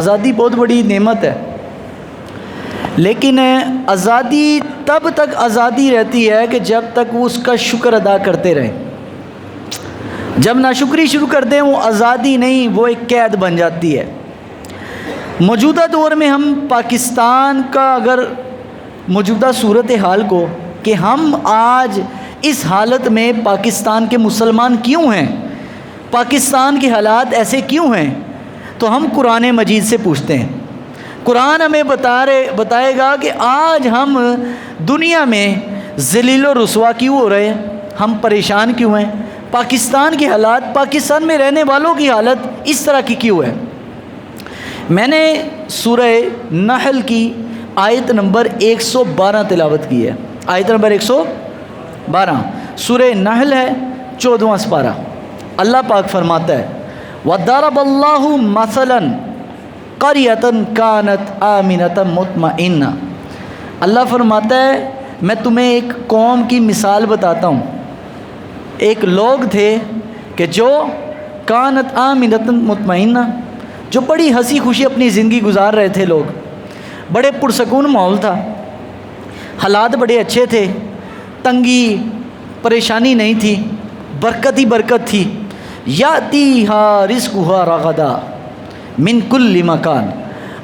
آزادی بہت بڑی نعمت ہے، لیکن آزادی تب تک آزادی رہتی ہے کہ جب تک وہ اس کا شکر ادا کرتے رہیں۔ جب ناشکری شروع کر دیں وہ آزادی نہیں، وہ ایک قید بن جاتی ہے۔ موجودہ دور میں ہم پاکستان کا اگر موجودہ صورتحال کو کہ ہم آج اس حالت میں پاکستان کے مسلمان کیوں ہیں، پاکستان کے حالات ایسے کیوں ہیں، تو ہم قرآن مجید سے پوچھتے ہیں۔ قرآن ہمیں بتائے گا کہ آج ہم دنیا میں ذلیل و رسوا کیوں ہو رہے ہیں، ہم پریشان کیوں ہیں، پاکستان کے حالات، پاکستان میں رہنے والوں کی حالت اس طرح کی کیوں ہے۔ میں نے سورہ نحل کی آیت نمبر 112 تلاوت کی ہے۔ آیت نمبر 112 سورہ نحل ہے، 14واں سپارہ۔ اللہ پاک فرماتا ہے وَضَرَبَ اللَّهُ مَثَلًا قَرْيَةً كَانَتْ آمِنَةً مُطْمَئِنَّةً۔ اللہ فرماتا ہے میں تمہیں ایک قوم کی مثال بتاتا ہوں۔ ایک لوگ تھے کہ جو کانت آمنۃ مطمئنہ، جو بڑی ہنسی خوشی اپنی زندگی گزار رہے تھے، لوگ بڑے پرسکون ماحول تھا، حالات بڑے اچھے تھے، تنگی پریشانی نہیں تھی، برکت ہی برکت تھی۔ یاتیہا رزقھا رغدا من کل مکان۔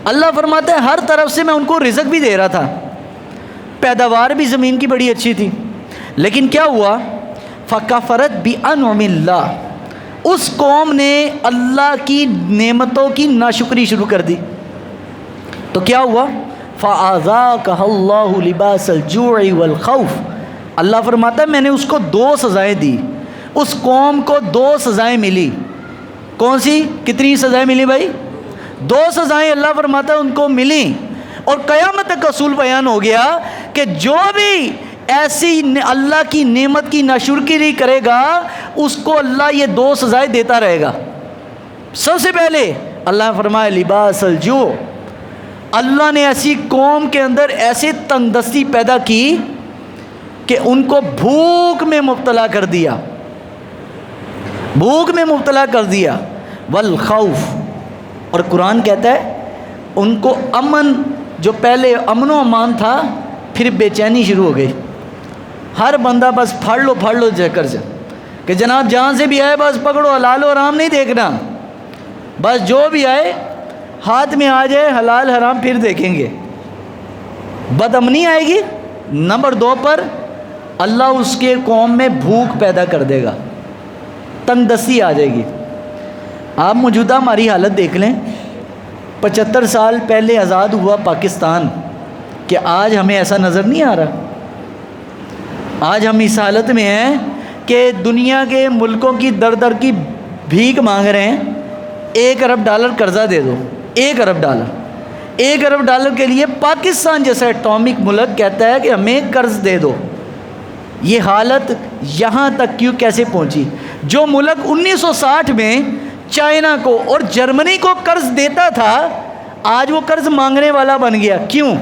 اللہ فرماتا ہے ہر طرف سے میں ان کو رزق بھی دے رہا تھا، پیداوار بھی زمین کی بڑی اچھی تھی، لیکن کیا ہوا؟ فکفرت بانعم اللہ، اس قوم نے اللہ کی نعمتوں کی ناشکری شروع کر دی، تو کیا ہوا؟ فاذاقها اللہ لباس الجوع والخوف۔ اللہ فرماتا ہے میں نے اس کو 2 سزائیں دی، اس قوم کو 2 سزائیں ملی۔ کون سی؟ کتنی سزائیں ملی بھائی؟ 2 سزائیں اللہ فرماتا ہے ان کو ملی، اور قیامت تک اصول بیان ہو گیا کہ جو بھی ایسی اللہ کی نعمت کی ناشکری کرے گا اس کو اللہ یہ 2 سزائیں دیتا رہے گا۔ سب سے پہلے اللہ فرمایا لباس الجوع، اللہ نے ایسی قوم کے اندر ایسے تنگ دستی پیدا کی کہ ان کو بھوک میں مبتلا کر دیا، بھوک میں مبتلا کر دیا۔ والخوف، اور قرآن کہتا ہے ان کو امن، جو پہلے امن و امان تھا پھر بے چینی شروع ہو گئی۔ ہر بندہ بس پھاڑ لو چکر سے کہ جناب جہاں سے بھی آئے بس پکڑو، حلال و حرام نہیں دیکھنا، بس جو بھی آئے ہاتھ میں آ جائے حلال حرام پھر دیکھیں گے۔ بد امنی آئے گی۔ نمبر 2 پر اللہ اس کے قوم میں بھوک پیدا کر دے گا، تنگ دستی آ جائے گی۔ آپ موجودہ ہماری حالت دیکھ لیں، 75 سال پہلے آزاد ہوا پاکستان، کہ آج ہمیں ایسا نظر نہیں آ رہا۔ آج ہم اس حالت میں ہیں کہ دنیا کے ملکوں کی در کی بھیک مانگ رہے ہیں، $1 ارب قرضہ دے دو، $1 ارب۔ $1 ارب کے لیے پاکستان جیسا ایٹامک ملک کہتا ہے کہ ہمیں قرض دے دو۔ یہ حالت یہاں تک کیوں کیسے پہنچی؟ جو ملک 1960 میں چائنا کو اور جرمنی کو قرض دیتا تھا آج وہ قرض مانگنے والا بن گیا۔ کیوں؟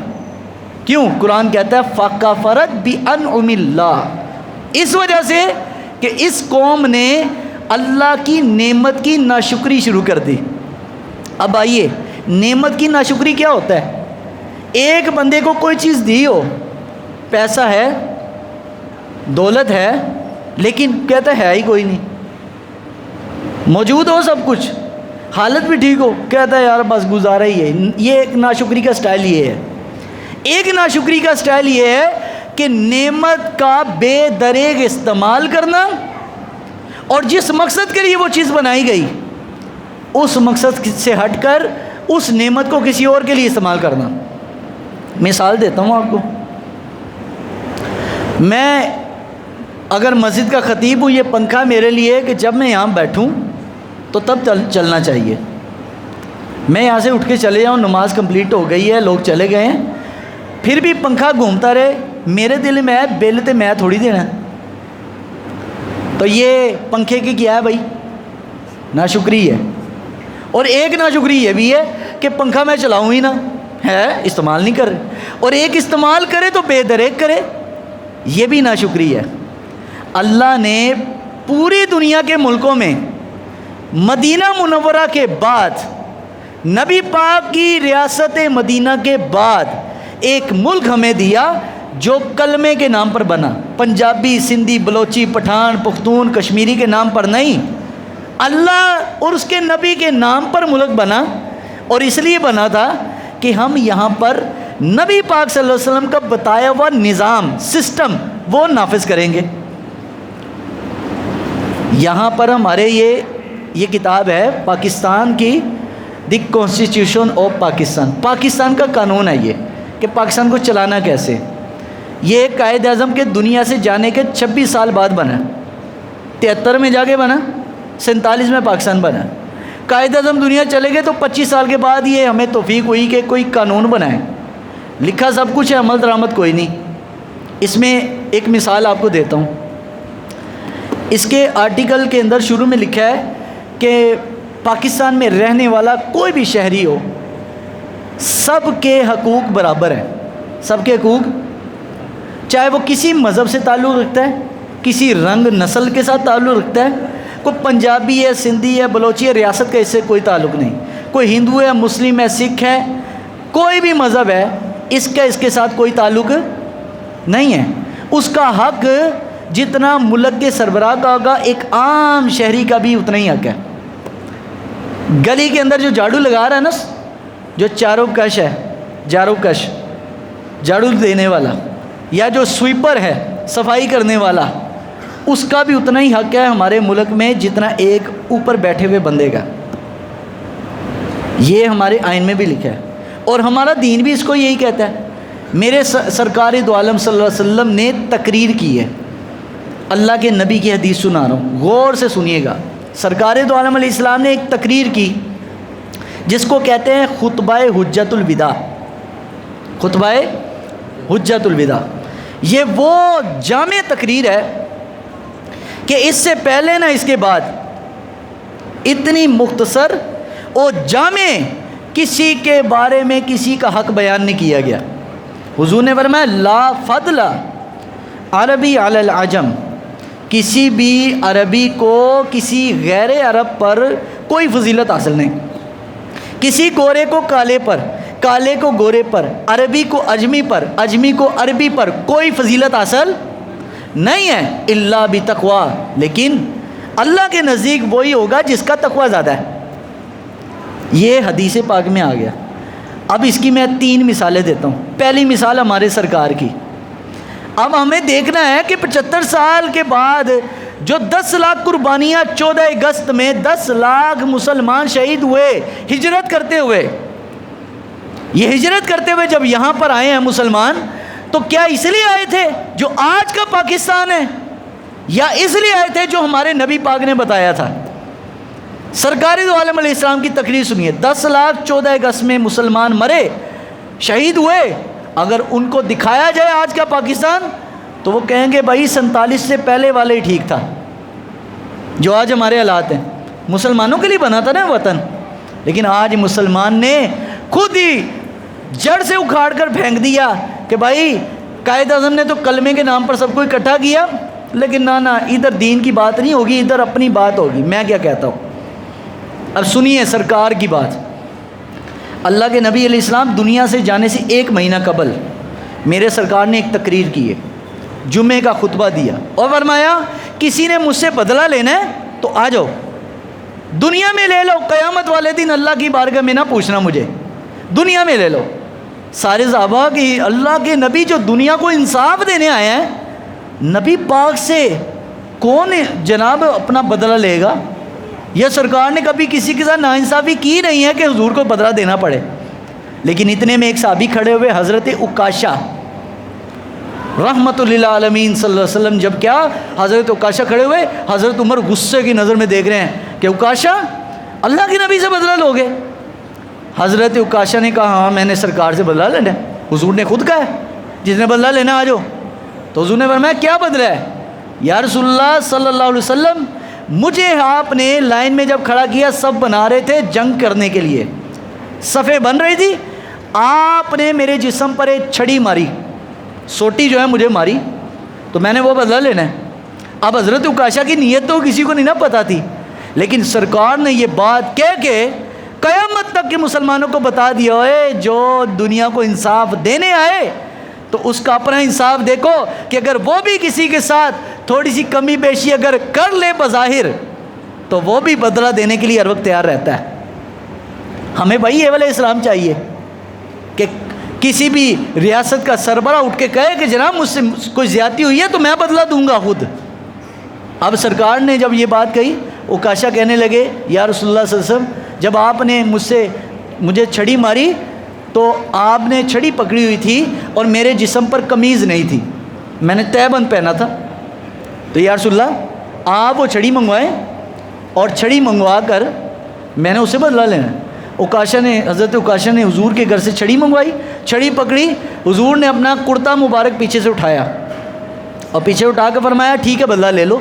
قرآن کہتا ہے فَكَفَرَتْ بِأَنْعُمِ اللَّهِ، اس وجہ سے کہ اس قوم نے اللہ کی نعمت کی ناشکری شروع کر دی۔ اب آئیے، نعمت کی ناشکری کیا ہوتا ہے؟ ایک بندے کو کوئی چیز دی ہو، پیسہ ہے، دولت ہے، لیکن کہتا ہے ہی کوئی نہیں، موجود ہو سب کچھ، حالت بھی ٹھیک ہو، کہتا ہے یار بس گزارا ہی ہے۔ یہ ایک ناشکری کا سٹائل یہ ہے۔ ایک ناشکری کا سٹائل یہ ہے کہ نعمت کا بے دریغ استعمال کرنا، اور جس مقصد کے لیے وہ چیز بنائی گئی اس مقصد سے ہٹ کر اس نعمت کو کسی اور کے لیے استعمال کرنا۔ مثال دیتا ہوں آپ کو، میں اگر مسجد کا خطیب ہوں، یہ پنکھا میرے لیے کہ جب میں یہاں بیٹھوں تو تب چلنا چاہیے۔ میں یہاں سے اٹھ کے چلے جاؤں، نماز کمپلیٹ ہو گئی ہے، لوگ چلے گئے ہیں، پھر بھی پنکھا گھومتا رہے، میرے دل میں ہے بل تے میں تھوڑی دینا۔ تو یہ پنکھے کی کیا ہے بھائی؟ ناشکری ہے۔ اور ایک ناشکری یہ بھی ہے کہ پنکھا میں چلاؤں ہی نہ، ہے استعمال نہیں کر رہے، اور ایک استعمال کرے تو بے دریغ کرے، یہ بھی ناشکری ہے۔ اللہ نے پوری دنیا کے ملکوں میں مدینہ منورہ کے بعد نبی پاک کی ریاست مدینہ کے بعد ایک ملک ہمیں دیا جو کلمے کے نام پر بنا، پنجابی، سندھی، بلوچی، پٹھان، پختون، کشمیری کے نام پر نہیں، اللہ اور اس کے نبی کے نام پر ملک بنا، اور اس لیے بنا تھا کہ ہم یہاں پر نبی پاک صلی اللہ علیہ وسلم کا بتایا ہوا نظام، سسٹم وہ نافذ کریں گے۔ یہاں پر ہمارے یہ کتاب ہے پاکستان کی، the constitution of Pakistan, Pakistan کا قانون ہے یہ کہ پاکستان کو چلانا کیسے۔ یہ قائد اعظم کے دنیا سے جانے کے 26 سال بعد بنا، 73 میں جا کے بنا، 47 میں پاکستان بنا۔ قائد اعظم دنیا چلے گئے تو 25 سال کے بعد یہ ہمیں توفیق ہوئی کہ کوئی قانون بنائے، لکھا سب کچھ ہے، عمل درآمد کوئی نہیں۔ اس میں ایک مثال آپ کو دیتا ہوں، اس کے آرٹیکل کے اندر شروع میں لکھا ہے کہ پاکستان میں رہنے والا کوئی بھی شہری ہو، سب کے حقوق برابر ہیں، سب کے حقوق، چاہے وہ کسی مذہب سے تعلق رکھتا ہے، کسی رنگ نسل کے ساتھ تعلق رکھتا ہے، کوئی پنجابی ہے، سندھی ہے، بلوچی ہے، ریاست کا اس سے کوئی تعلق نہیں، کوئی ہندو ہے، مسلم ہے، سکھ ہے، کوئی بھی مذہب ہے، اس کا اس کے ساتھ کوئی تعلق نہیں ہے۔ اس کا حق جتنا ملک کے سربراہ کا ہوگا، ایک عام شہری کا بھی اتنا ہی حق ہے۔ گلی کے اندر جو جھاڑو لگا رہا ہے نا، جو چاروں کش ہے، جھاڑو دینے والا، یا جو سویپر ہے، صفائی کرنے والا، اس کا بھی اتنا ہی حق ہے ہمارے ملک میں جتنا ایک اوپر بیٹھے ہوئے بندے کا۔ یہ ہمارے آئین میں بھی لکھا ہے، اور ہمارا دین بھی اس کو یہی کہتا ہے۔ میرے سرکار دو عالم صلی اللہ علیہ وسلم نے تقریر کی ہے، اللہ کے نبی کی حدیث سنا رہا ہوں، غور سے سنیے گا۔ سرکار دو عالم علیہ السلام نے ایک تقریر کی جس کو کہتے ہیں خطبہ حجت الوداع، خطبہ حجت الوداع۔ یہ وہ جامع تقریر ہے کہ اس سے پہلے نہ اس کے بعد اتنی مختصر اور جامع کسی کے بارے میں کسی کا حق بیان نہیں کیا گیا۔ حضور نے فرمایا لا فضل عربی علی العجم، کسی بھی عربی کو کسی غیر عرب پر کوئی فضیلت حاصل نہیں، کسی گورے کو کالے پر، کالے کو گورے پر، عربی کو اجمی پر، اجمی کو عربی پر کوئی فضیلت حاصل نہیں ہے، الا بتقوا، لیکن اللہ کے نزدیک وہی ہوگا جس کا تقوی زیادہ ہے۔ یہ حدیث پاک میں آ گیا۔ اب اس کی میں 3 مثالیں دیتا ہوں۔ پہلی مثال ہمارے سرکار کی۔ اب ہمیں دیکھنا ہے کہ 75 سال کے بعد جو 10 لاکھ قربانیاں 14 اگست میں 10 لاکھ مسلمان شہید ہوئے ہجرت کرتے ہوئے، یہ ہجرت کرتے ہوئے جب یہاں پر آئے ہیں مسلمان، تو کیا اس لیے آئے تھے جو آج کا پاکستان ہے، یا اس لیے آئے تھے جو ہمارے نبی پاک نے بتایا تھا؟ سرکار دو عالم علیہ السلام کی تقریر سنیے۔ 10 لاکھ 14 اگست میں مسلمان مرے، شہید ہوئے، اگر ان کو دکھایا جائے آج کا پاکستان تو وہ کہیں گے بھائی 47 سے پہلے والے ہی ٹھیک تھا۔ جو آج ہمارے حالات ہیں، مسلمانوں کے لیے بنا تھا نا وطن، لیکن آج مسلمان نے خود ہی جڑ سے اکھاڑ کر پھینک دیا کہ بھائی قائد اعظم نے تو کلمے کے نام پر سب کو اکٹھا کیا، لیکن نہ ادھر دین کی بات نہیں ہوگی، ادھر اپنی بات ہوگی۔ میں کیا کہتا ہوں، اب سنیے سرکار کی بات۔ اللہ کے نبی علیہ السلام دنیا سے جانے سے 1 مہینہ قبل میرے سرکار نے ایک تقریر کی ہے، جمعے کا خطبہ دیا اور فرمایا کسی نے مجھ سے بدلہ لینا ہے تو آ جاؤ، دنیا میں لے لو، قیامت والے دن اللہ کی بارگاہ میں نہ پوچھنا مجھے، دنیا میں لے لو۔ سارے صحابہ کہ اللہ کے نبی جو دنیا کو انصاف دینے آئے ہیں، نبی پاک سے کون جناب اپنا بدلہ لے گا؟ یہ سرکار نے کبھی کسی کے ساتھ ناانصافی کی نہیں ہے کہ حضور کو بدلہ دینا پڑے۔ لیکن اتنے میں ایک صحابی کھڑے ہوئے، حضرت عکاشہ رحمت للعالمین صلی اللہ علیہ وسلم، جب کیا حضرت عکاشہ کھڑے ہوئے، حضرت عمر غصے کی نظر میں دیکھ رہے ہیں کہ عکاشہ اللہ کے نبی سے بدلہ لوگے؟ حضرت عکاشہ نے کہا ہاں میں نے سرکار سے بدلہ لینا ہے، حضور نے خود کہا ہے جس نے بدلہ لینا آ جاؤ۔ تو حضور نے فرمایا کیا بدلہ ہے؟ یا رسول اللہ صلی اللہ علیہ وسلم، مجھے آپ نے لائن میں جب کھڑا کیا، سب بنا رہے تھے جنگ کرنے کے لیے، صفیں بن رہی تھی، آپ نے میرے جسم پر ایک چھڑی ماری، سوٹی جو ہے مجھے ماری، تو میں نے وہ بدلہ لینا ہے۔ اب حضرت عکاشہ کی نیت تو کسی کو نہیں نہ پتہ تھی، لیکن سرکار نے یہ بات کہہ کے قیامت تک کے مسلمانوں کو بتا دیا ہے جو دنیا کو انصاف دینے آئے تو اس کا اپنا انصاف دیکھو کہ اگر وہ بھی کسی کے ساتھ تھوڑی سی کمی بیشی اگر کر لے بظاہر تو وہ بھی بدلہ دینے کے لیے ہر وقت تیار رہتا ہے۔ ہمیں بھائی یہ والا اسلام چاہیے کہ کسی بھی ریاست کا سربراہ اٹھ کے کہے کہ جناب مجھ سے کوئی زیادتی ہوئی ہے تو میں بدلہ دوں گا خود۔ اب سرکار نے جب یہ بات کہی عکاشہ کہنے لگے یا رسول اللہ صلی اللہ علیہ وسلم جب آپ نے مجھے چھڑی ماری تو آپ نے چھڑی پکڑی ہوئی تھی اور میرے جسم پر قمیض نہیں تھی، میں نے تہہ بند پہنا تھا، تو یا رسول اللہ آپ وہ چھڑی منگوائیں اور چھڑی منگوا کر میں نے اسے بدلہ لینا ہے۔ حضرت عکاشہ نے حضور کے گھر سے چھڑی منگوائی، چھڑی پکڑی، حضور نے اپنا کرتا مبارک پیچھے سے اٹھایا اور پیچھے اٹھا کے فرمایا ٹھیک ہے بدلہ لے لو۔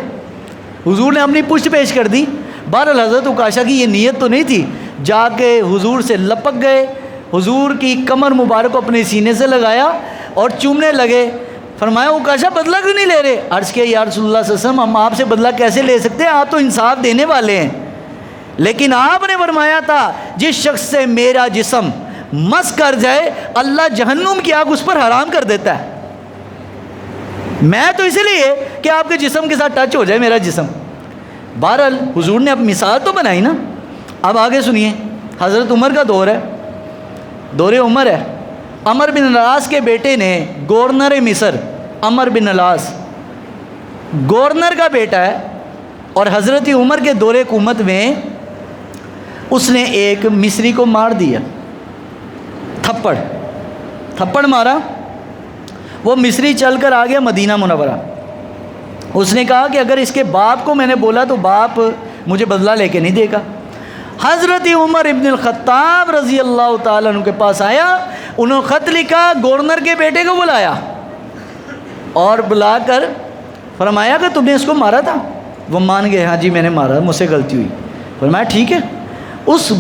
حضور نے اپنی پشت پیش کر دی۔ بہرحال حضرت عکاشہ کی یہ نیت تو نہیں تھی، جا کے حضور سے لپک گئے، حضور کی کمر مبارک کو اپنے سینے سے لگایا اور چومنے لگے۔ فرمایا عکاشہ بدلہ کیوں نہیں لے رہے؟ عرض کیا یا رسول اللہ صلی اللہ علیہ وسلم ہم آپ سے بدلہ کیسے لے سکتے ہیں، آپ تو انصاف دینے والے ہیں۔ لیکن آپ نے فرمایا تھا جس شخص سے میرا جسم مس کر جائے اللہ جہنم کی آگ اس پر حرام کر دیتا ہے۔ میں تو اسی لیے کہ آپ کے جسم کے ساتھ ٹچ ہو جائے میرا جسم۔ بہرحال حضور نے اب مثال تو بنائی نا۔ اب آگے سنیے، حضرت عمر کا دور ہے، دور عمر ہے۔ عمر بن العاص کے بیٹے نے گورنر مصر، عمر بن العاص گورنر کا بیٹا ہے، اور حضرت عمر کے دور حکومت میں اس نے ایک مصری کو مار دیا، تھپڑ مارا۔ وہ مصری چل کر آ گیا مدینہ منورہ۔ اس نے کہا کہ اگر اس کے باپ کو میں نے بولا تو باپ مجھے بدلہ لے کے نہیں دے گا۔ حضرت عمر ابن الخطاب رضی اللہ تعالیٰ عنہ کے پاس آیا، انہوں نے خط لکھا، گورنر کے بیٹے کو بلایا اور بلا کر فرمایا کہ تم نے اس کو مارا تھا؟ وہ مان گئے ہاں جی میں نے مارا، مجھ سے غلطی ہوئی۔ فرمایا ٹھیک ہے۔ اس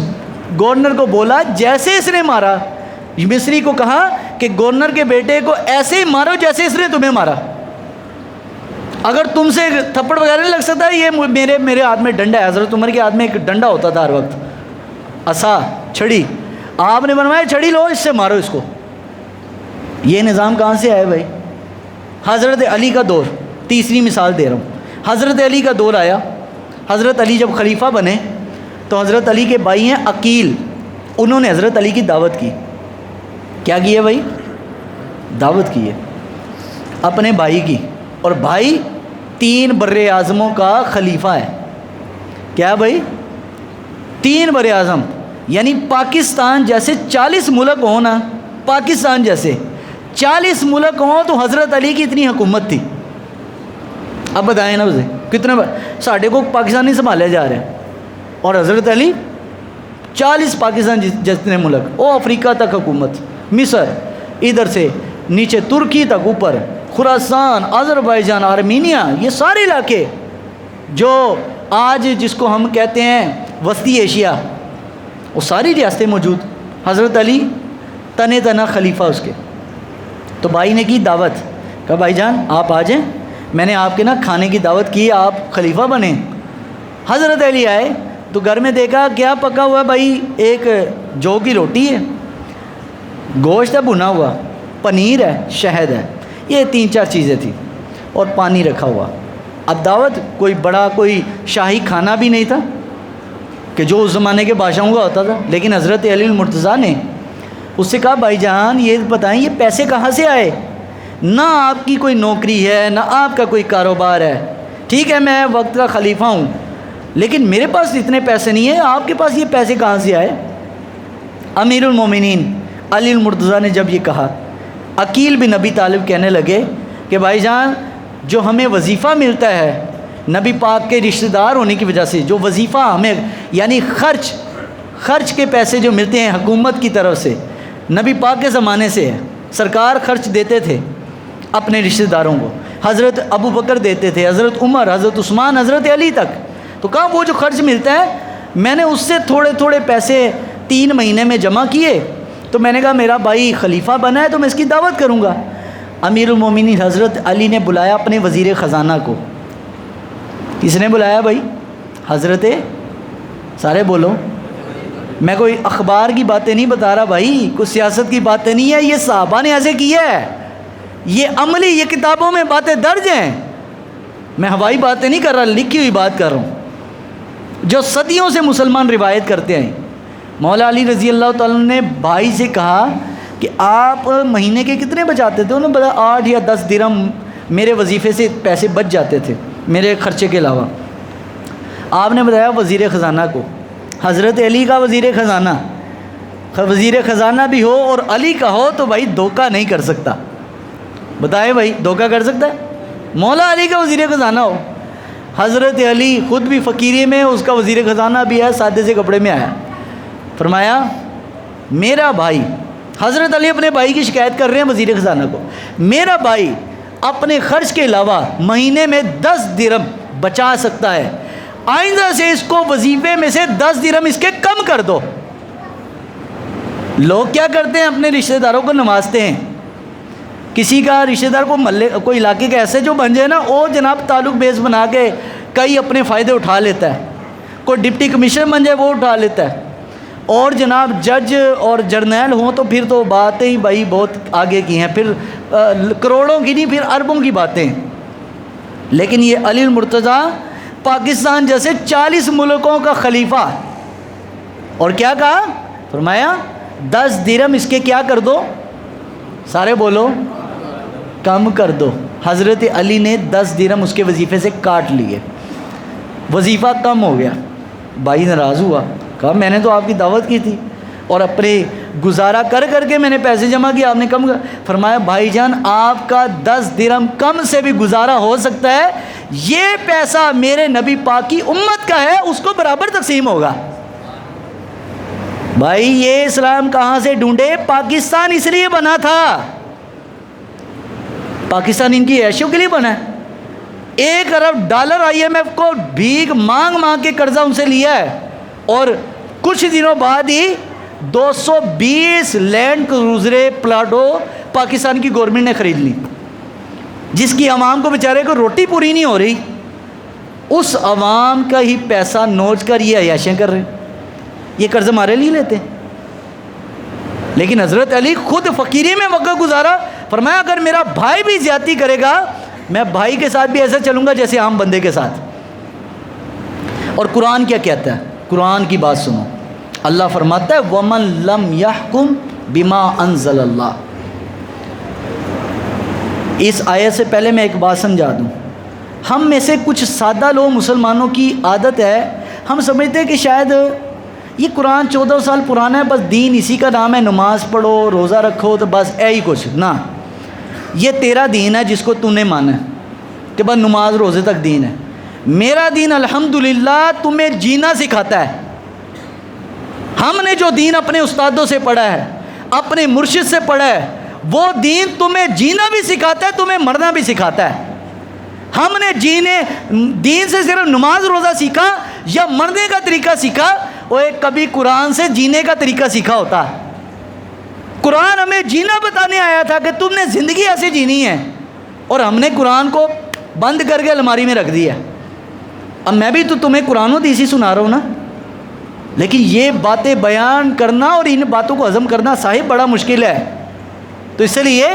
گورنر کو بولا جیسے اس نے مارا، مصری کو کہا کہ گورنر کے بیٹے کو ایسے ہی مارو جیسے اس نے تمہیں مارا، اگر تم سے تھپڑ وغیرہ نہیں لگ سکتا، یہ میرے ہاتھ میں ڈنڈا ہے۔ حضرت عمر کے ہاتھ میں ایک ڈنڈا ہوتا تھا ہر وقت، عصا، چھڑی۔ آپ نے فرمایا چھڑی لو، اس سے مارو اس کو۔ یہ نظام کہاں سے آیا بھائی؟ حضرت علی کا دور، تیسری مثال دے رہا ہوں۔ حضرت علی کا دور آیا، حضرت علی جب خلیفہ بنے تو حضرت علی کے بھائی ہیں عقیل، انہوں نے حضرت علی کی دعوت کی۔ کیا کی ہے بھائی؟ دعوت کی ہے اپنے بھائی کی، اور بھائی 3 بر اعظموں کا خلیفہ ہے۔ کیا بھائی؟ 3 بر اعظم، یعنی پاکستان جیسے 40 ملک ہوں نا، پاکستان جیسے 40 ملک ہوں تو حضرت علی کی اتنی حکومت تھی۔ اب بتائیں نا اسے کتنے ساڑھے کو پاکستان نہیں سنبھالے جا رہے ہیں، اور حضرت علی 40 پاکستان جتنے ملک، او افریقہ تک حکومت، مصر ادھر سے نیچے ترکی تک، اوپر خراسان، آذربائیجان، آرمینیا، یہ سارے علاقے جو آج جس کو ہم کہتے ہیں وسطی ایشیا، وہ ساری ریاستیں موجود۔ حضرت علی تنے تنا خلیفہ اس کے۔ تو بھائی نے کی دعوت، کہا بھائی جان آپ آ جائیں، میں نے آپ کے نا کھانے کی دعوت کی، آپ خلیفہ بنیں۔ حضرت علی آئے تو گھر میں دیکھا کیا پکا ہوا بھائی، ایک جو کی روٹی ہے، گوشت ہے بھنا ہوا، پنیر ہے، شہد ہے، یہ 3-4 چیزیں تھیں، اور پانی رکھا ہوا۔ اب دعوت کوئی بڑا کوئی شاہی کھانا بھی نہیں تھا کہ جو اس زمانے کے بادشاہوں کا ہوتا تھا، لیکن حضرت علی المرتضیٰ نے اس سے کہا بھائی جان یہ بتائیں یہ پیسے کہاں سے آئے؟ نہ آپ کی کوئی نوکری ہے، نہ آپ کا کوئی کاروبار ہے، ٹھیک ہے میں وقت کا خلیفہ ہوں، لیکن میرے پاس اتنے پیسے نہیں ہیں، آپ کے پاس یہ پیسے کہاں سے آئے؟ امیر المومنین علی المرتضیٰ نے جب یہ کہا، عقیل بن ابی طالب کہنے لگے کہ بھائی جان جو ہمیں وظیفہ ملتا ہے نبی پاک کے رشتہ دار ہونے کی وجہ سے، جو وظیفہ ہمیں یعنی خرچ کے پیسے جو ملتے ہیں حکومت کی طرف سے، نبی پاک کے زمانے سے ہے، سرکار خرچ دیتے تھے اپنے رشتہ داروں کو، حضرت ابو بکر دیتے تھے، حضرت عمر، حضرت عثمان، حضرت علی تک۔ تو کہا وہ جو خرچ ملتا ہے میں نے اس سے تھوڑے تھوڑے پیسے 3 مہینے میں جمع کیے، تو میں نے کہا میرا بھائی خلیفہ بنا ہے تو میں اس کی دعوت کروں گا۔ امیر المومنین حضرت علی نے بلایا اپنے وزیر خزانہ کو۔ کس نے بلایا بھائی؟ حضرت، سارے بولو، میں کوئی اخبار کی باتیں نہیں بتا رہا بھائی، کوئی سیاست کی باتیں نہیں ہے، یہ صحابہ نے ایسے کیا ہے، یہ عملی، یہ کتابوں میں باتیں درج ہیں. میں ہوائی باتیں نہیں کر رہا، لکھی ہوئی بات کر رہا ہوں جو صدیوں سے مسلمان روایت کرتے ہیں. مولا علی رضی اللہ تعالیٰ نے بھائی سے کہا کہ آپ مہینے کے کتنے بچاتے تھے؟ انہوں نے بتایا 8 یا 10 درہم میرے وظیفے سے پیسے بچ جاتے تھے میرے خرچے کے علاوہ. آپ نے بتایا وزیر خزانہ کو، حضرت علی کا وزیر خزانہ، وزیر خزانہ بھی ہو اور علی کا ہو تو بھائی دھوکہ نہیں کر سکتا. بتائیں بھائی دھوکہ کر سکتا ہے؟ مولا علی کا وزیر خزانہ ہو، حضرت علی خود بھی فقیری میں، اس کا وزیر خزانہ بھی ہے، سادے سے کپڑے میں آیا. فرمایا میرا بھائی، حضرت علی اپنے بھائی کی شکایت کر رہے ہیں وزیر خزانہ کو، میرا بھائی اپنے خرچ کے علاوہ مہینے میں 10 درہم بچا سکتا ہے، آئندہ سے اس کو وظیفے میں سے 10 درہم اس کے کم کر دو. لوگ کیا کرتے ہیں؟ اپنے رشتہ داروں کو نوازتے ہیں. کسی کا رشتہ دار کو محلے کوئی علاقے کا ایسے جو بن جائے نا، وہ جناب تعلق بیس بنا کے کئی اپنے فائدے اٹھا لیتا ہے. کوئی ڈپٹی کمشنر بن جائے وہ اٹھا لیتا ہے، اور جناب جج اور جرنیل ہوں تو پھر تو باتیں ہی بھائی بہت آگے کی ہیں، پھر کروڑوں کی نہیں، پھر اربوں کی باتیں. لیکن یہ علی المرتضیٰ پاکستان جیسے 40 ملکوں کا خلیفہ، اور کیا کہا؟ فرمایا 10 درہم اس کے کیا کر دو؟ سارے بولو، کم کر دو. حضرت علی نے 10 درہم اس کے وظیفے سے کاٹ لیے، وظیفہ کم ہو گیا. بھائی ناراض ہوا، کہا میں نے تو آپ کی دعوت کی تھی اور اپنے گزارا کر کر کے میں نے پیسے جمع کیا، آپ نے کم کر. فرمایا بھائی جان آپ کا 10 درہم کم سے بھی گزارا ہو سکتا ہے، یہ پیسہ میرے نبی پاک کی امت کا ہے، اس کو برابر تقسیم ہوگا. بھائی یہ اسلام کہاں سے ڈھونڈے؟ پاکستان اس لیے بنا تھا، پاکستان ان کی عیشوں کے لیے بنا ہے. 1 ارب ڈالر IMF کو بھیک مانگ مانگ کے قرضہ ان سے لیا ہے، اور کچھ دنوں بعد ہی 220 لینڈ کروزرے پلاٹو پاکستان کی گورنمنٹ نے خرید لی، جس کی عوام کو بیچارے کو روٹی پوری نہیں ہو رہی. اس عوام کا ہی پیسہ نوچ کر یہ عیاشیں کر رہے ہیں، یہ قرض ہمارے لیے لیتے ہیں. لیکن حضرت علی خود فقیری میں وقت گزارا. فرمایا اگر میرا بھائی بھی زیادتی کرے گا میں بھائی کے ساتھ بھی ایسا چلوں گا جیسے عام بندے کے ساتھ. اور قرآن کیا کہتا ہے؟ قرآن کی بات سنو. اللہ فرماتا ہے وَمَن لَمْ يَحْكُمْ بِمَا أَنزَلَ اللَّهُ. اس آیت سے پہلے میں ایک بات سمجھا دوں. ہم میں سے کچھ سادہ لوگ مسلمانوں کی عادت ہے، ہم سمجھتے ہیں کہ شاید یہ قرآن 14 سال پرانا ہے، بس دین اسی کا نام ہے، نماز پڑھو روزہ رکھو تو بس ہی کچھ نہ. یہ تیرا دین ہے جس کو تو نے مانا ہے کہ بس نماز روزے تک دین ہے. میرا دین الحمدللہ تمہیں جینا سکھاتا ہے. ہم نے جو دین اپنے استادوں سے پڑھا ہے، اپنے مرشد سے پڑھا ہے، وہ دین تمہیں جینا بھی سکھاتا ہے، تمہیں مرنا بھی سکھاتا ہے. ہم نے دین سے صرف نماز روزہ سیکھا یا مرنے کا طریقہ سیکھا، وہ ایک کبھی قرآن سے جینے کا طریقہ سیکھا ہوتا. قرآن ہمیں جینا بتانے آیا تھا کہ تم نے زندگی ایسے جینی ہے، اور ہم نے قرآن کو بند کر کے الماری میں رکھ دیا. اب میں بھی تو تمہیں قرآن و حدیث سنا رہا ہوں نا، لیکن یہ باتیں بیان کرنا اور ان باتوں کو ہضم کرنا صاحب بڑا مشکل ہے. تو اس لیے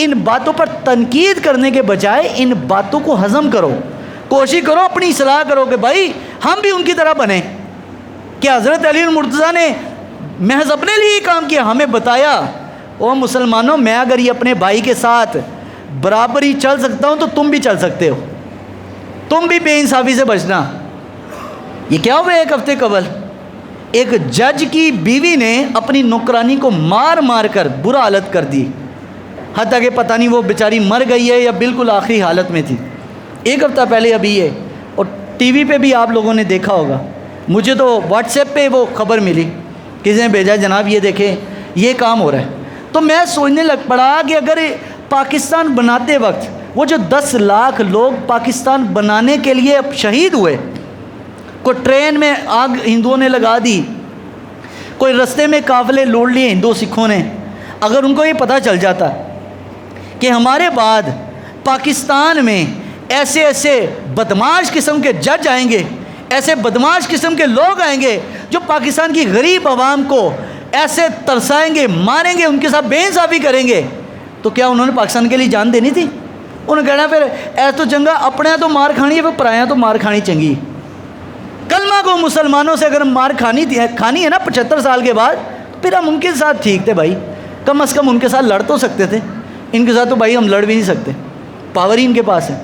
ان باتوں پر تنقید کرنے کے بجائے ان باتوں کو ہضم کرو، کوشش کرو اپنی اصلاح کرو کہ بھائی ہم بھی ان کی طرح بنیں. کہ حضرت علی المرتضیٰ نے محض اپنے لیے کام کیا؟ ہمیں بتایا او مسلمانوں میں اگر یہ اپنے بھائی کے ساتھ برابر ہی چل سکتا ہوں تو تم بھی چل سکتے ہو، تم بھی بے انصافی سے بچنا. یہ کیا ہوا؟ 1 ہفتے قبل ایک جج کی بیوی نے اپنی نوکرانی کو مار مار کر برا حالت کر دی، حتیٰ کہ پتہ نہیں وہ بیچاری مر گئی ہے یا بالکل آخری حالت میں تھی. 1 ہفتہ پہلے ابھی ہے، اور ٹی وی پہ بھی آپ لوگوں نے دیکھا ہوگا. مجھے تو واٹس ایپ پہ وہ خبر ملی، کسی نے بھیجا جناب یہ دیکھیں یہ کام ہو رہا ہے. تو میں سوچنے لگ پڑا کہ اگر پاکستان بناتے وقت وہ جو 10 لاکھ لوگ پاکستان بنانے کے لیے اب شہید ہوئے، کوئی ٹرین میں آگ ہندوؤں نے لگا دی، کوئی رستے میں قافلے لوٹ لیے ہندو سکھوں نے، اگر ان کو یہ پتہ چل جاتا کہ ہمارے بعد پاکستان میں ایسے ایسے بدماش قسم کے جج آئیں گے، ایسے بدماش قسم کے لوگ آئیں گے جو پاکستان کی غریب عوام کو ایسے ترسائیں گے، ماریں گے، ان کے ساتھ بے انصافی کریں گے، تو کیا انہوں نے پاکستان کے لیے جان دینی تھی؟ انہوں نے کہنا پھر ایسا تو چنگا اپنے تو مار کھانی ہے، پھر پرایاں تو مار کھانی چنگی۔ کلمہ کو مسلمانوں سے اگر مار کھانی ہے نا 75 سال کے بعد، پھر ہم ان کے ساتھ ٹھیک تھے بھائی، کم از کم ان کے ساتھ لڑ تو سکتے تھے، ان کے ساتھ تو بھائی ہم لڑ بھی نہیں سکتے، پاور ہی ان کے پاس ہے۔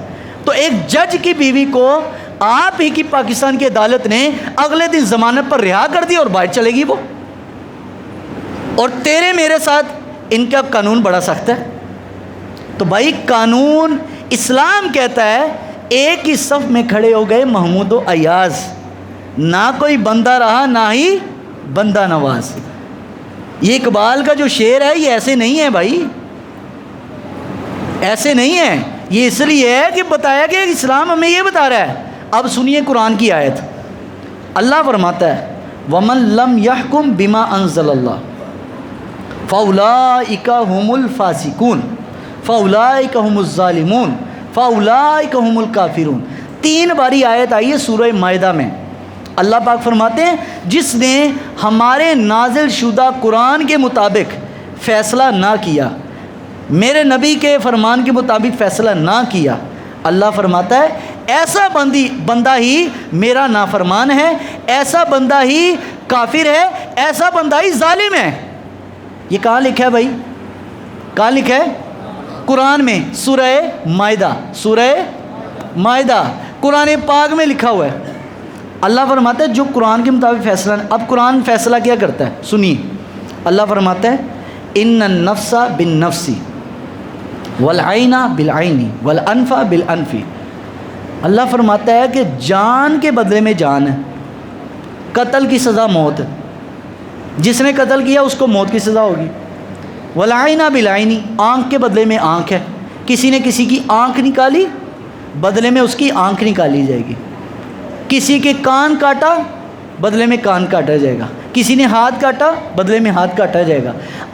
تو ایک جج کی بیوی کو آپ ہی کی پاکستان کی عدالت نے اگلے دن ضمانت پر رہا کر دی اور باہر چلے گی وہ، اور تیرے میرے ساتھ ان کا قانون بڑا سخت ہے۔ تو بھائی قانون اسلام کہتا ہے ایک ہی صف میں کھڑے ہو گئے محمود و ایاز، نہ کوئی بندہ رہا نہ ہی بندہ نواز۔ یہ اقبال کا جو شعر ہے یہ ایسے نہیں ہے بھائی، ایسے نہیں ہے، یہ اس لیے ہے کہ بتایا کہ اسلام ہمیں یہ بتا رہا ہے۔ اب سنیے قرآن کی آیت، اللہ فرماتا ہے وَمَن لَّمْ يَحْكُمْ بِمَا أَنزَلَ اللَّهُ فَأُولَٰئِكَ هُمُ الْفَاسِقُونَ فَأُولَٰئِكَ هُمُ الظَّالِمُونَ فَأُولَٰئِكَ هُمُ الْكَافِرُونَ۔ 3 باری آیت آئی ہے سورہ مائدہ میں، اللہ پاک فرماتے ہیں جس نے ہمارے نازل شدہ قرآن کے مطابق فیصلہ نہ کیا، میرے نبی کے فرمان کے مطابق فیصلہ نہ کیا، اللہ فرماتا ہے ایسا بندہ ہی میرا نافرمان ہے، ایسا بندہ ہی کافر ہے، ایسا بندہ ہی ظالم ہے۔ یہ کہاں لکھا ہے بھائی؟ کہاں لکھا ہے؟ قرآن میں، سورہ مائدہ، سورہ مائدہ قرآن پاک میں لکھا ہوا ہے۔ اللہ فرماتا ہے جو قرآن کے مطابق فیصلہ، اب قرآن فیصلہ کیا کرتا ہے سنیے، اللہ فرماتا ہے ان النفس بالنفس والعین بالعین والانف بالانف۔ اللہ فرماتا ہے کہ جان کے بدلے میں جان ہے، قتل کی سزا موت ہے، جس نے قتل کیا اس کو موت کی سزا ہوگی۔ والعین بالعین، آنکھ کے بدلے میں آنکھ ہے، کسی نے کسی کی آنکھ نکالی بدلے میں اس کی آنکھ نکالی جائے گی، کسی کے کان کاٹا بدلے میں کان کاٹا جائے گا، کسی نے ہاتھ کاٹا بدلے میں ہاتھ کاٹا جائے گا۔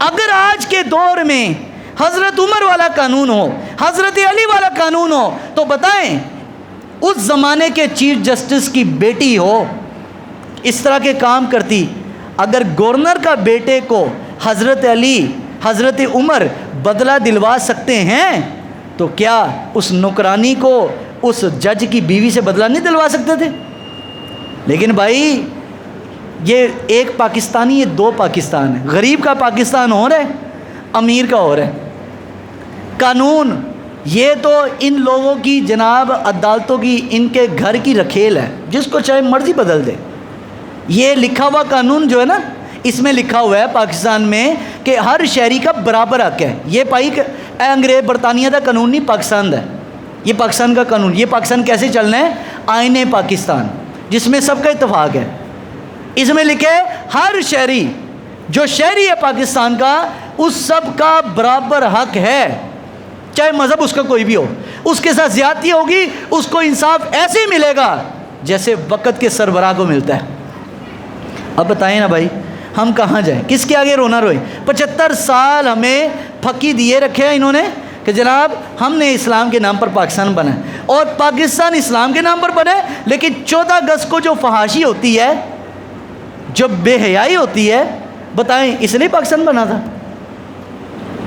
اگر آج کے دور میں حضرت عمر والا قانون ہو، حضرت علی والا قانون ہو، تو بتائیں اس زمانے کے چیف جسٹس کی بیٹی ہو اس طرح کے کام کرتی؟ اگر گورنر کا بیٹے کو حضرت علی، حضرت عمر بدلہ دلوا سکتے ہیں تو کیا اس نوکرانی کو اس جج کی بیوی سے بدلہ نہیں دلوا سکتے تھے؟ لیکن بھائی یہ ایک پاکستانی، یہ 2 پاکستان ہے، غریب کا پاکستان اور ہے، امیر کا اور ہے۔ قانون یہ تو ان لوگوں کی جناب عدالتوں کی، ان کے گھر کی رکھیل ہے، جس کو چاہے مرضی بدل دے۔ یہ لکھا ہوا قانون جو ہے نا، اس میں لکھا ہوا ہے پاکستان میں کہ ہر شہری کا برابر حق ہے۔ یہ پائی انگریز برطانیہ کا قانون نہیں، پاکستان ہے، یہ پاکستان کا قانون۔ یہ پاکستان کیسے چلنا ہے؟ آئین پاکستان، جس میں سب کا اتفاق ہے۔ اس میں لکھے ہر شہری، جو شہری ہے پاکستان کا، اس سب کا برابر حق ہے، چاہے مذہب اس کا کوئی بھی ہو۔ اس کے ساتھ زیادتی ہوگی اس کو انصاف ایسے ہی ملے گا جیسے وقت کے سربراہ کو ملتا ہے۔ اب بتائیں نا بھائی ہم کہاں جائیں، کس کے آگے رونا روئیں؟ 75 سال ہمیں پھکی دیے رکھے ہیں انہوں نے کہ جناب ہم نے اسلام کے نام پر پاکستان بنا ہے، اور پاکستان اسلام کے نام پر بنا ہے، لیکن 14 اگست کو جو فحاشی ہوتی ہے، جو بے حیائی ہوتی ہے، بتائیں اس لیے پاکستان بنا تھا؟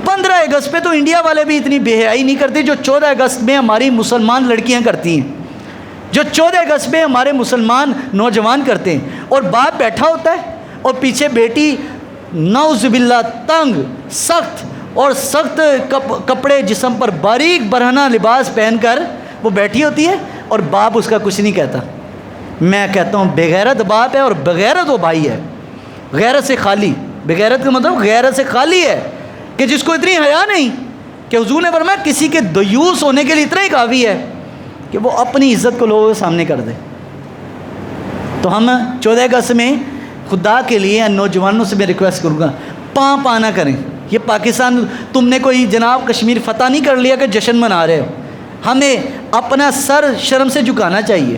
15 اگست پہ تو انڈیا والے بھی اتنی بے حیائی نہیں کرتے جو 14 اگست میں ہماری مسلمان لڑکیاں کرتی ہیں، جو 14 اگست میں ہمارے مسلمان نوجوان کرتے ہیں۔ اور باپ بیٹھا ہوتا ہے اور پیچھے بیٹی نعوذ باللہ تنگ سخت اور سخت کپڑے جسم پر باریک برہنہ لباس پہن کر وہ بیٹھی ہوتی ہے، اور باپ اس کا کچھ نہیں کہتا۔ میں کہتا ہوں بغیرت باپ ہے اور بغیرت وہ بھائی ہے، غیرت سے خالی۔ بغیرت کا مطلب غیرت سے خالی ہے کہ جس کو اتنی حیا نہیں کہ حضور نے فرمایا کسی کے دیوس ہونے کے لیے اتنا ہی کافی ہے کہ وہ اپنی عزت کو لوگوں کے سامنے کر دے۔ تو ہم 14 اگست میں خدا کے لیے نوجوانوں سے میں ریکویسٹ کروں گا پاں نہ کریں۔ یہ پاکستان تم نے کوئی جناب کشمیر فتح نہیں کر لیا کہ جشن منا رہے ہو، ہمیں اپنا سر شرم سے جھکانا چاہیے،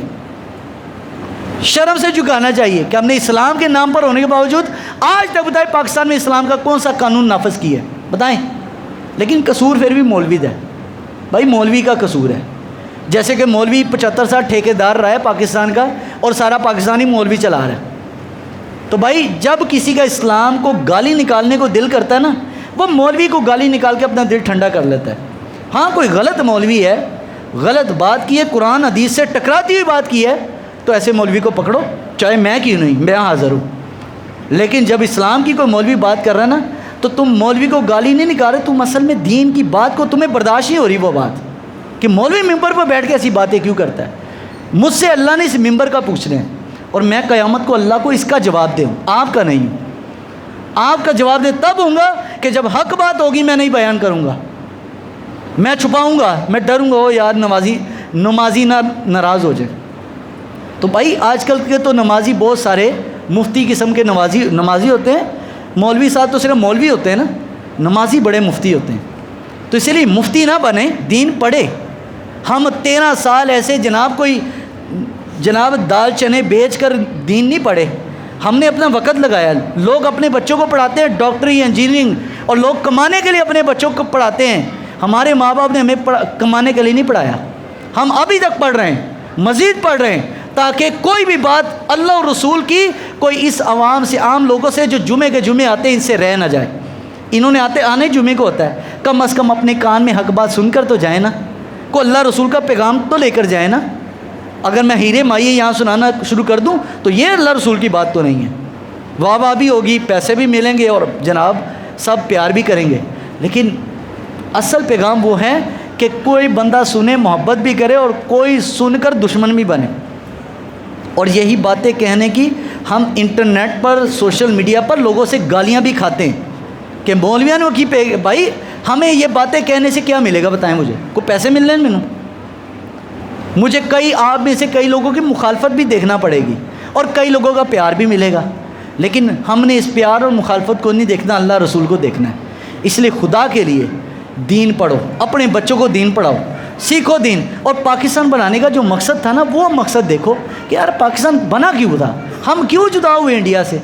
شرم سے جھکانا چاہیے کہ ہم نے اسلام کے نام پر ہونے کے باوجود آج تک بتائیں پاکستان میں اسلام کا کون سا قانون نافذ کیا ہے بتائیں؟ لیکن قصور پھر بھی مولوی دا ہے بھائی، مولوی کا قصور ہے۔ جیسے کہ مولوی 75 سال ٹھیکیدار رہا ہے پاکستان کا، اور سارا پاکستانی مولوی چلا رہا ہے۔ تو بھائی جب کسی کا اسلام کو گالی نکالنے کو دل کرتا ہے نا، وہ مولوی کو گالی نکال کے اپنا دل ٹھنڈا کر لیتا ہے۔ ہاں کوئی غلط مولوی ہے، غلط بات کی ہے، قرآن حدیث سے ٹکراتی ہوئی بات کی ہے، تو ایسے مولوی کو پکڑو، چاہے میں کیوں نہیں، میں حاضر ہوں۔ لیکن جب اسلام کی کوئی مولوی بات کر رہا ہے نا، تو تم مولوی کو گالی نہیں نکال رہے، تم اصل میں دین کی بات کو تمہیں برداشت نہیں ہو رہی وہ بات، کہ مولوی ممبر پر بیٹھ کے ایسی باتیں کیوں کرتا ہے۔ مجھ سے اللہ نے اس ممبر کا پوچھنا ہے، اور میں قیامت کو اللہ کو اس کا جواب دوں، آپ کا نہیں۔ آپ کا جواب دے تب ہوں گا کہ جب حق بات ہوگی میں نہیں بیان کروں گا، میں چھپاؤں گا، میں ڈروں گا وہ یار نمازی نہ ناراض ہو جائے۔ تو بھائی آج کل کے تو نمازی بہت سارے مفتی قسم کے نمازی ہوتے ہیں، مولوی صاحب تو صرف مولوی ہوتے ہیں نا، نمازی بڑے مفتی ہوتے ہیں۔ تو اسی لیے مفتی نہ بنے، دین پڑھے۔ ہم 13 سال ایسے جناب دال چنے بیچ کر دین نہیں پڑھے، ہم نے اپنا وقت لگایا۔ لوگ اپنے بچوں کو پڑھاتے ہیں ڈاکٹری، انجینئرنگ، اور لوگ کمانے کے لیے اپنے بچوں کو پڑھاتے ہیں۔ ہمارے ماں باپ نے ہمیں کمانے کے لیے نہیں پڑھایا، ہم ابھی تک پڑھ رہے ہیں، مزید پڑھ رہے ہیں، تاکہ کوئی بھی بات اللہ اور رسول کی کوئی اس عوام سے، عام لوگوں سے جو جمعے کے جمعے آتے ہیں، ان سے رہ نہ جائے۔ انہوں نے آنے جمعے کو ہوتا ہے، کم از کم اپنے کان میں حق بات سن کر تو جائیں نا، کو اللہ رسول کا پیغام تو لے کر جائیں نا۔ اگر میں ہیرے مائیے یہاں سنانا شروع کر دوں تو یہ اللہ رسول کی بات تو نہیں ہے۔ واہ واہ بھی ہوگی، پیسے بھی ملیں گے، اور جناب سب پیار بھی کریں گے، لیکن اصل پیغام وہ ہے کہ کوئی بندہ سنے، محبت بھی کرے، اور کوئی سن کر دشمن بھی بنے۔ اور یہی باتیں کہنے کی ہم انٹرنیٹ پر، سوشل میڈیا پر لوگوں سے گالیاں بھی کھاتے ہیں کہ مولویان وہ کی بھائی ہمیں یہ باتیں کہنے سے کیا ملے گا بتائیں مجھے؟ کوئی پیسے مل رہے ہیں مینوں؟ مجھے آپ میں سے کئی لوگوں کی مخالفت بھی دیکھنا پڑے گی، اور کئی لوگوں کا پیار بھی ملے گا، لیکن ہم نے اس پیار اور مخالفت کو نہیں دیکھنا، اللہ رسول کو دیکھنا ہے۔ اس لیے خدا کے لیے دین پڑھو، اپنے بچوں کو دین پڑھاؤ، سیکھو دین۔ اور پاکستان بنانے کا جو مقصد تھا نا، وہ مقصد دیکھو کہ یار پاکستان بنا کیوں تھا، ہم کیوں جدا ہوئے انڈیا سے،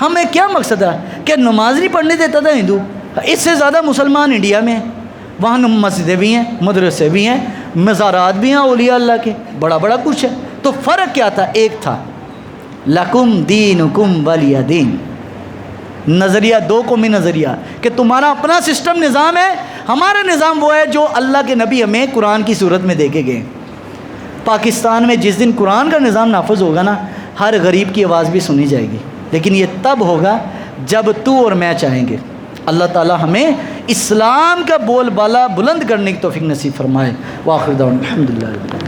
ہمیں کیا مقصد تھا؟ کہ نماز نہیں پڑھنے دیتا تھا ہندو، اس سے زیادہ مسلمان انڈیا میں ہیں، وہاں مسجدیں بھی ہیں، مدرسے بھی ہیں، مزارات بھی ہیں اولیاء اللہ کے، بڑا کچھ ہے۔ تو فرق کیا تھا؟ ایک تھا لکم دینکم ولی دین، نظریہ دو قومی نظریہ، کہ تمہارا اپنا سسٹم نظام ہے، ہمارا نظام وہ ہے جو اللہ کے نبی ہمیں قرآن کی صورت میں دے کے گئے۔ پاکستان میں جس دن قرآن کا نظام نافذ ہوگا نا، ہر غریب کی آواز بھی سنی جائے گی، لیکن یہ تب ہوگا جب تو اور میں چاہیں گے۔ اللہ تعالی ہمیں اسلام کا بول بالا بلند کرنے کی توفیق نصیب فرمائے۔ وآخر دعوانا الحمدللہ۔